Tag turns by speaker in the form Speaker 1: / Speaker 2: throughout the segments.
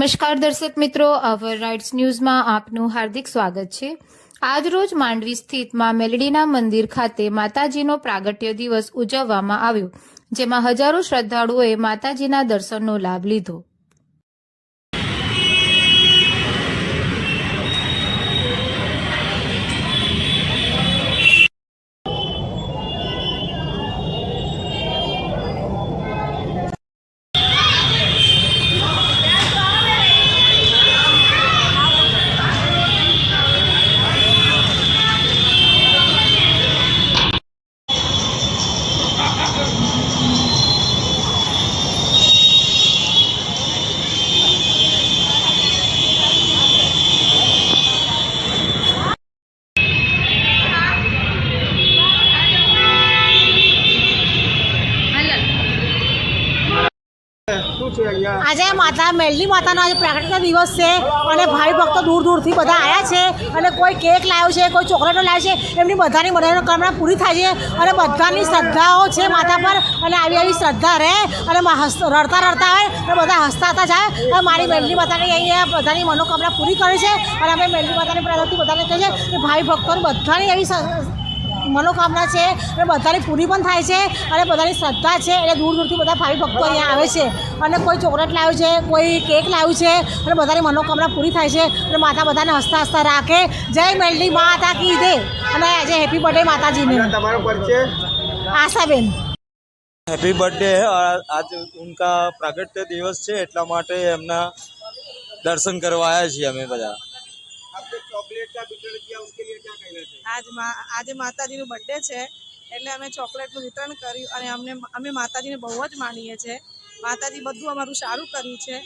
Speaker 1: નમસ્કાર દર્શક મિત્રો, અવર રાઇટ્સ ન્યૂઝમાં આપનું હાર્દિક સ્વાગત છે। આજરોજ માંડવી સ્થિત માં મેલડીના મંદિર ખાતે માતાજીનો પ્રાગટ્ય દિવસ ઉજવવામાં આવ્યો, જેમાં હજારો શ્રદ્ધાળુઓએ માતાજીના દર્શનનો લાભ લીધો।
Speaker 2: આજે માતા મેલડી માતાનો આજે પ્રાગટ્ય દિવસ છે અને ભાઈ ભક્તો દૂર દૂરથી બધા આવ્યા છે અને કોઈ કેક લાવ્યો છે, કોઈ ચોકલેટો લાવ્યો છે। એમની બધાની મનોકામના પૂરી થાય છે અને બધાની શ્રદ્ધાઓ છે માતા પર અને આવી શ્રદ્ધા રહે અને રડતા રડતા આવે અને બધા હસતા હસતા જાય અને મારી મેલડી માતાની અહીંયા બધાની મનોકામના પૂરી કરે છે અને અમે મેલડી માતાની પ્રાર્થનાથી બધાને કહીએ છીએ કે ભાઈ ભક્તોની બધાની એવી મનોકામના છે અને બધાની પૂરી પણ થાય છે અને બધાની શ્રદ્ધા છે એટલે દૂર દૂરથી બધા ભાઈ ભક્તો અહીંયા આવે છે અને કોઈ ચોકલેટ લાવ્યું છે, કોઈ કેક લાવ્યું છે અને બધાની મનોકામના પૂરી થાય છે અને માતા બધાને હસતા હસતા રાખે। જય મેલડી માતા કી જય અને આજે હેપી બર્થડે માતાજીને।
Speaker 3: તમારો પરિચય?
Speaker 2: આશાબેન।
Speaker 4: हैप्पी बर्थडे है और आज उनका प्रागट्य दिवस है એટલા માટે એમના દર્શન કરવા આવ્યા છીએ અમે બધા।
Speaker 3: आपने चॉकलेट का वितरण किया, उसके लिए क्या कहना चाहिए?
Speaker 5: આજે માતાજીનો બર્થડે છે એટલે અમે ચોકલેટનું વિતરણ કર્યું અને અમે માતાજીને બહુ જ માનીએ છીએ। માતાજી બધું અમારું સારું કર્યું છે,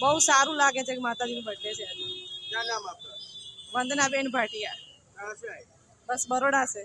Speaker 5: બહુ સારું લાગે છે કે માતાજીનો બર્થડે છે।
Speaker 3: क्या नाम आपका?
Speaker 5: વંદનાબેન ભાટિયા।
Speaker 3: कहाँ से आए?
Speaker 5: બસ બરોડા છે।